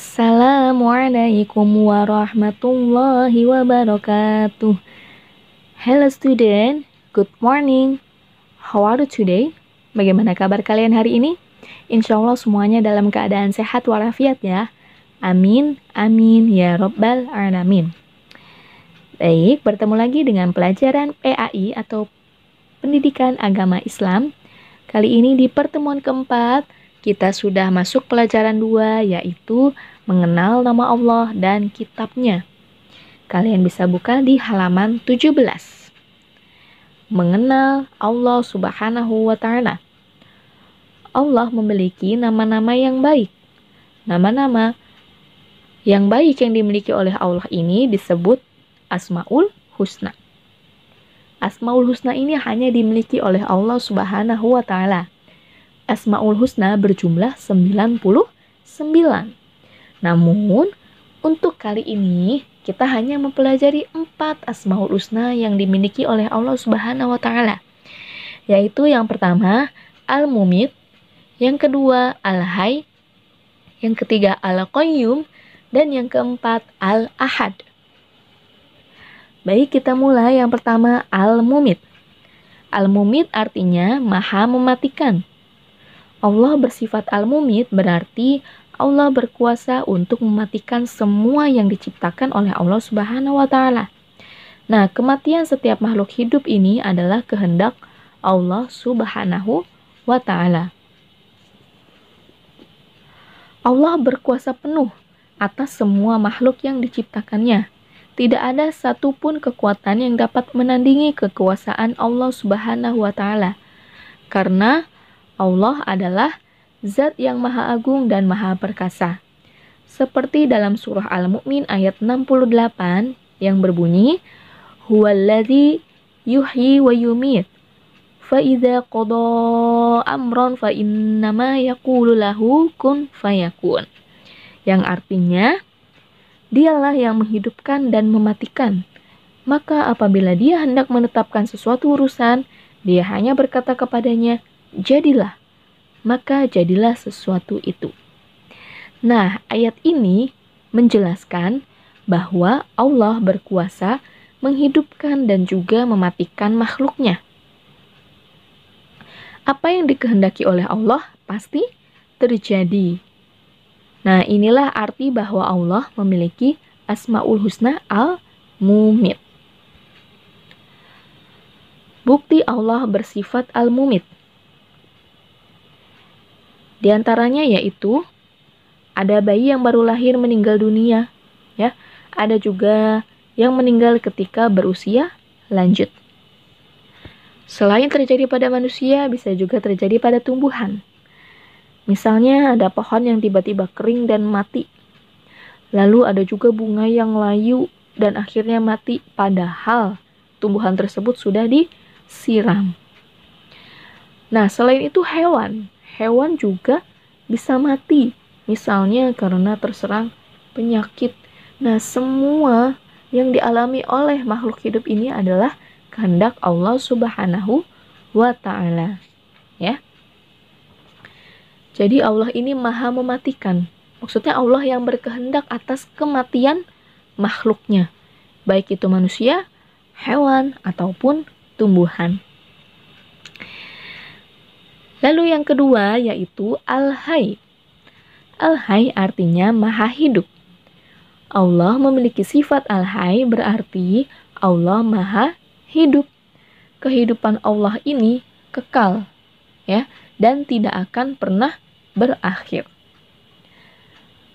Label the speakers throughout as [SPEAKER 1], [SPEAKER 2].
[SPEAKER 1] Assalamualaikum warahmatullahi wabarakatuh. Hello student, good morning. How are you today? Bagaimana kabar kalian hari ini? Insya Allah semuanya dalam keadaan sehat walafiat ya. Amin, amin ya Rabbal Alamin. Baik, bertemu lagi dengan pelajaran PAI atau Pendidikan Agama Islam. Kali ini di pertemuan keempat, kita sudah masuk pelajaran 2, yaitu mengenal nama Allah dan kitabnya. Kalian bisa buka di halaman 17. Mengenal Allah Subhanahu wa Ta'ala. Allah memiliki nama-nama yang baik. Nama-nama yang baik yang dimiliki oleh Allah ini disebut Asmaul Husna. Asmaul Husna ini hanya dimiliki oleh Allah Subhanahu wa Ta'ala. Asmaul Husna berjumlah 99. Namun, untuk kali ini kita hanya mempelajari 4 Asmaul Husna yang dimiliki oleh Allah Subhanahu wa Ta'ala. Yaitu yang pertama, Al-Mumit, yang kedua, Al-Hayy, yang ketiga, Al-Qayyum, dan yang keempat, Al-Ahad. Baik, kita mulai yang pertama, Al-Mumit. Al-Mumit artinya Maha Mematikan. Allah bersifat Al-Mumit berarti Allah berkuasa untuk mematikan semua yang diciptakan oleh Allah Subhanahu wa Ta'ala. Nah, kematian setiap makhluk hidup ini adalah kehendak Allah Subhanahu wa Ta'ala. Allah berkuasa penuh atas semua makhluk yang diciptakannya. Tidak ada satupun kekuatan yang dapat menandingi kekuasaan Allah Subhanahu wa Ta'ala. Karena Allah adalah Zat yang Maha Agung dan Maha Perkasa. Seperti dalam surah Al-Mu'min ayat 68 yang berbunyi, Huwallazi yuhyi wa yumit, fa idza qada amran fa innama yaqulu lahu kun fayakun. Yang artinya, Dialah yang menghidupkan dan mematikan. Maka apabila Dia hendak menetapkan sesuatu urusan, Dia hanya berkata kepadanya, jadilah, maka jadilah sesuatu itu. Nah, ayat ini menjelaskan bahwa Allah berkuasa menghidupkan dan juga mematikan makhluknya. Apa yang dikehendaki oleh Allah pasti terjadi. Nah, inilah arti bahwa Allah memiliki Asmaul Husna Al-Mumit. Bukti Allah bersifat Al-Mumit. Di antaranya yaitu ada bayi yang baru lahir meninggal dunia, ya. Ada juga yang meninggal ketika berusia lanjut. Selain terjadi pada manusia, bisa juga terjadi pada tumbuhan. Misalnya ada pohon yang tiba-tiba kering dan mati. Lalu ada juga bunga yang layu dan akhirnya mati padahal tumbuhan tersebut sudah disiram. Nah, selain itu hewan juga bisa mati, misalnya karena terserang penyakit. Nah, semua yang dialami oleh makhluk hidup ini adalah kehendak Allah Subhanahu wa Ta'ala, ya. Jadi Allah ini Maha Mematikan. Maksudnya Allah yang berkehendak atas kematian makhluknya, baik itu manusia, hewan, ataupun tumbuhan. Lalu yang kedua yaitu Al-Hayy. Al-Hayy artinya Maha Hidup. Allah memiliki sifat Al-Hayy berarti Allah Maha Hidup. Kehidupan Allah ini kekal, ya, dan tidak akan pernah berakhir.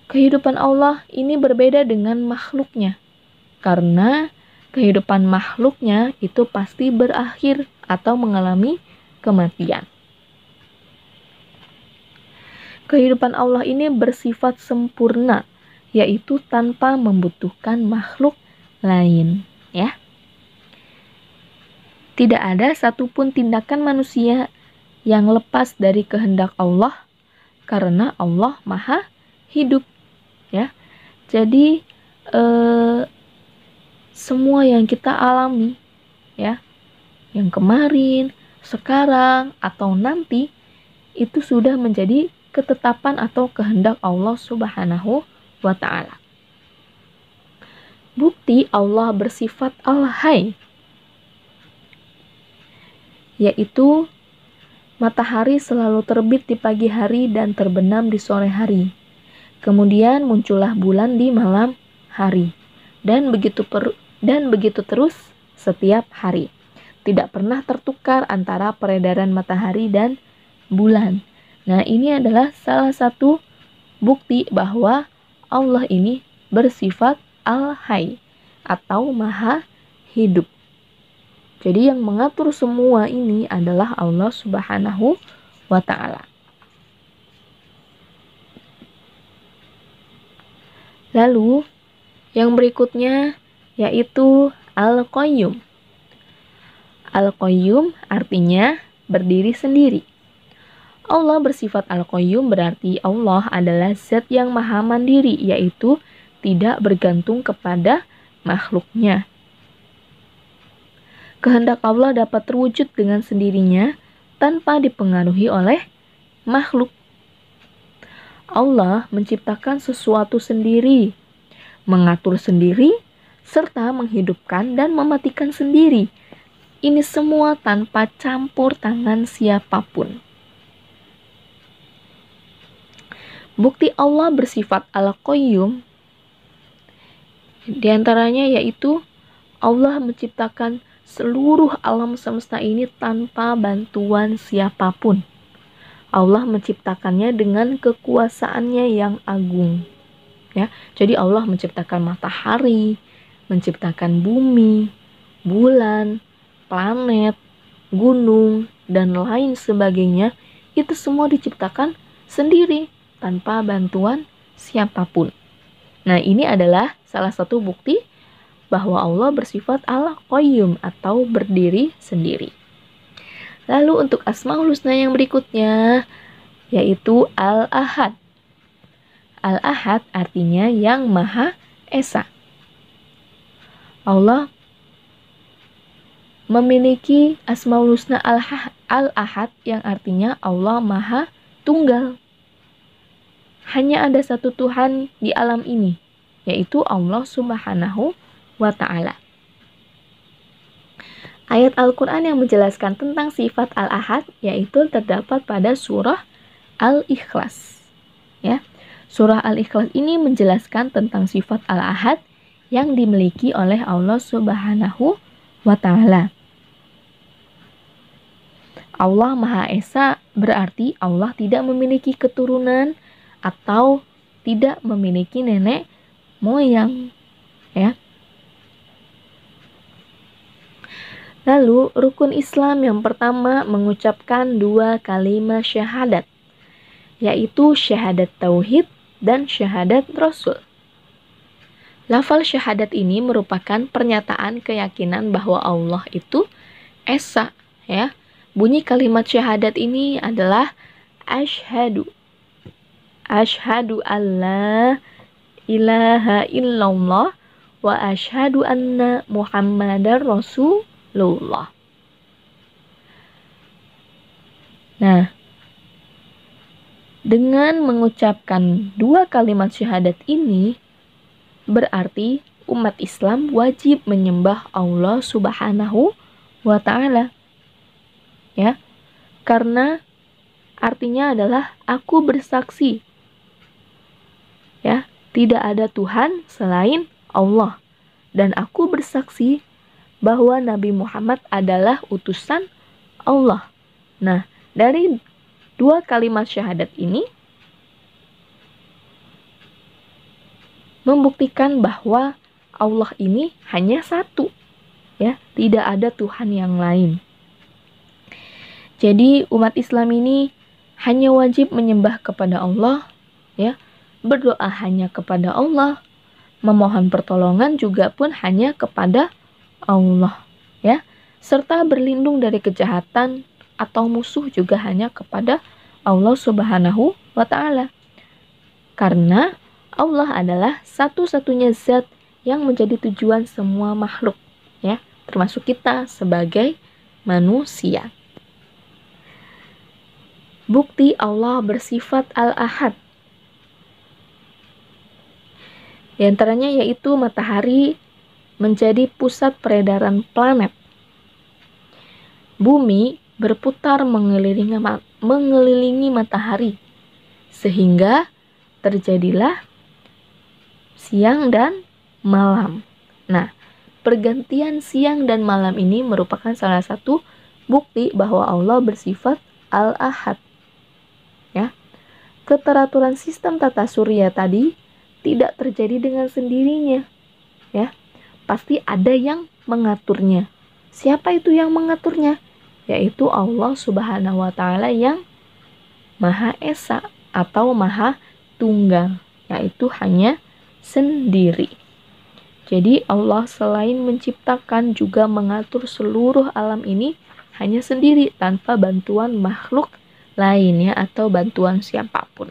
[SPEAKER 1] Kehidupan Allah ini berbeda dengan makhluknya, karena kehidupan makhluknya itu pasti berakhir atau mengalami kematian. Kehidupan Allah ini bersifat sempurna, yaitu tanpa membutuhkan makhluk lain, ya. Tidak ada satupun tindakan manusia yang lepas dari kehendak Allah, karena Allah Maha Hidup, ya. Jadi semua yang kita alami, ya, yang kemarin, sekarang, atau nanti, itu sudah menjadi ketetapan atau kehendak Allah Subhanahu wa ta'ala. Bukti Allah bersifat Al-Hayy, yaitu matahari selalu terbit di pagi hari dan terbenam di sore hari. Kemudian muncullah bulan di malam hari. Dan begitu terus setiap hari. Tidak pernah tertukar antara peredaran matahari dan bulan. Nah, ini adalah salah satu bukti bahwa Allah ini bersifat Al-Hayy atau Maha Hidup. Jadi yang mengatur semua ini adalah Allah Subhanahu wa ta'ala. Lalu yang berikutnya yaitu Al-Qayyum. Al-Qayyum artinya berdiri sendiri. Allah bersifat Al-Qayyum berarti Allah adalah zat yang maha mandiri, yaitu tidak bergantung kepada makhluknya. Kehendak Allah dapat terwujud dengan sendirinya tanpa dipengaruhi oleh makhluk. Allah menciptakan sesuatu sendiri, mengatur sendiri, serta menghidupkan dan mematikan sendiri. Ini semua tanpa campur tangan siapapun. Bukti Allah bersifat Al-Qayyum diantaranya yaitu Allah menciptakan seluruh alam semesta ini tanpa bantuan siapapun. Allah menciptakannya dengan kekuasaannya yang agung. Ya, jadi Allah menciptakan matahari, menciptakan bumi, bulan, planet, gunung, dan lain sebagainya. Itu semua diciptakan sendiri tanpa bantuan siapapun. Nah, ini adalah salah satu bukti bahwa Allah bersifat Al-Qayyum atau berdiri sendiri. Lalu untuk Asmaul Husna yang berikutnya yaitu Al-Ahad. Al-Ahad artinya yang Maha Esa. Allah memiliki Asmaul Husna Al-Ahad yang artinya Allah Maha Tunggal. Hanya ada satu Tuhan di alam ini, yaitu Allah Subhanahu wa ta'ala. Ayat Al-Quran yang menjelaskan tentang sifat Al-Ahad yaitu terdapat pada surah Al-Ikhlas. Ya, surah Al-Ikhlas ini menjelaskan tentang sifat Al-Ahad yang dimiliki oleh Allah Subhanahu wa ta'ala. Allah Maha Esa berarti Allah tidak memiliki keturunan atau tidak memiliki nenek moyang. Ya. Lalu, rukun Islam yang pertama mengucapkan 2 kalimat syahadat, yaitu syahadat tauhid dan syahadat rasul. Lafal syahadat ini merupakan pernyataan keyakinan bahwa Allah itu Esa. Ya. Bunyi kalimat syahadat ini adalah asyhadu alla ilaha illallah wa asyhadu anna Muhammadar Rasulullah. Nah, dengan mengucapkan 2 kalimat syahadat ini, berarti umat Islam wajib menyembah Allah Subhanahu wa ta'ala. Ya, karena artinya adalah aku bersaksi. Ya, tidak ada Tuhan selain Allah. Dan aku bersaksi bahwa Nabi Muhammad adalah utusan Allah. Nah, dari 2 kalimat syahadat ini membuktikan bahwa Allah ini hanya satu. Ya, tidak ada Tuhan yang lain. Jadi umat Islam ini hanya wajib menyembah kepada Allah, ya, berdoa hanya kepada Allah, memohon pertolongan juga pun hanya kepada Allah, ya, serta berlindung dari kejahatan atau musuh juga hanya kepada Allah Subhanahu wa ta'ala. Karena Allah adalah satu-satunya zat yang menjadi tujuan semua makhluk, ya, termasuk kita sebagai manusia. Bukti Allah bersifat Al-Ahad. Di antaranya yaitu matahari menjadi pusat peredaran planet. Bumi berputar mengelilingi matahari, sehingga terjadilah siang dan malam. Nah, pergantian siang dan malam ini merupakan salah satu bukti bahwa Allah bersifat Al-Ahad. Ya, keteraturan sistem tata surya tadi tidak terjadi dengan sendirinya. Ya, pasti ada yang mengaturnya. Siapa itu yang mengaturnya? Yaitu Allah Subhanahu wa Ta'ala yang Maha Esa atau Maha Tunggal, yaitu hanya sendiri. Jadi Allah selain menciptakan juga mengatur seluruh alam ini hanya sendiri tanpa bantuan makhluk lainnya atau bantuan siapapun.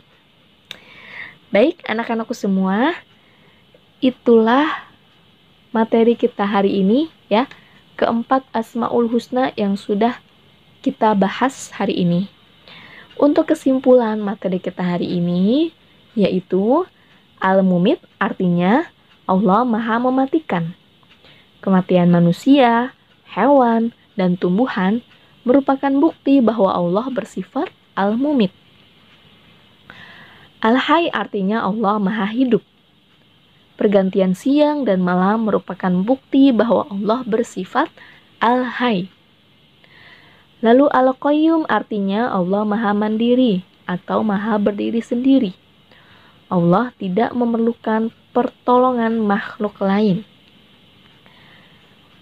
[SPEAKER 1] Baik, anak-anakku semua, itulah materi kita hari ini ya. Keempat Asmaul Husna yang sudah kita bahas hari ini. Untuk kesimpulan materi kita hari ini yaitu Al-Mumit artinya Allah Maha Mematikan. Kematian manusia, hewan, dan tumbuhan merupakan bukti bahwa Allah bersifat Al-Mumit. Al-Hayy artinya Allah Maha Hidup. Pergantian siang dan malam merupakan bukti bahwa Allah bersifat Al-Hayy. Lalu Al-Qayyum artinya Allah Maha Mandiri atau Maha Berdiri Sendiri. Allah tidak memerlukan pertolongan makhluk lain.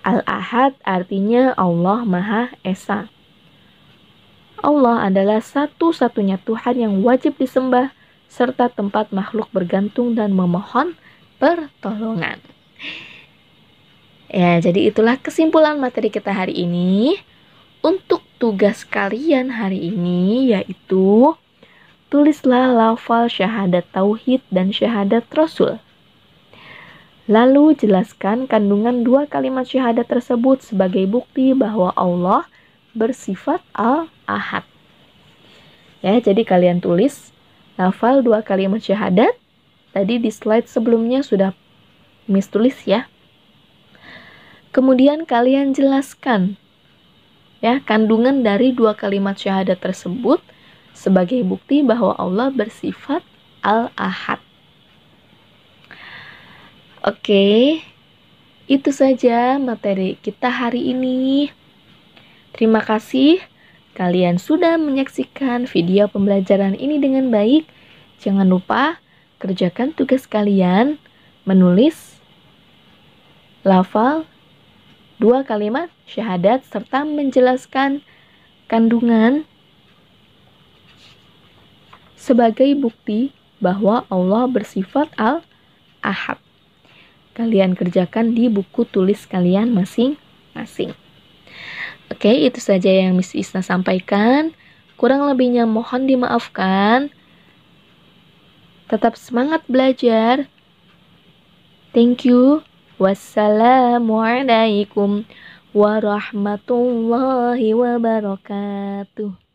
[SPEAKER 1] Al-Ahad artinya Allah Maha Esa. Allah adalah satu-satunya Tuhan yang wajib disembah serta tempat makhluk bergantung dan memohon pertolongan. Ya, jadi itulah kesimpulan materi kita hari ini. Untuk tugas kalian hari ini yaitu tulislah lafal syahadat tauhid dan syahadat rasul. Lalu jelaskan kandungan dua kalimat syahadat tersebut sebagai bukti bahwa Allah bersifat Al-Ahad. Ya, jadi kalian tulis lafal dua kalimat syahadat. Tadi di slide sebelumnya sudah Miss tulis ya. Kemudian kalian jelaskan ya kandungan dari dua kalimat syahadat tersebut sebagai bukti bahwa Allah bersifat Al-Ahad. Oke, itu saja materi kita hari ini. Terima kasih kalian sudah menyaksikan video pembelajaran ini dengan baik. Jangan lupa kerjakan tugas kalian menulis lafal dua kalimat syahadat serta menjelaskan kandungan sebagai bukti bahwa Allah bersifat Al-Ahad. Kalian kerjakan di buku tulis kalian masing-masing. Oke, itu saja yang Miss Isna sampaikan. Kurang lebihnya mohon dimaafkan. Tetap semangat belajar. Thank you. Wassalamualaikum warahmatullahi wabarakatuh.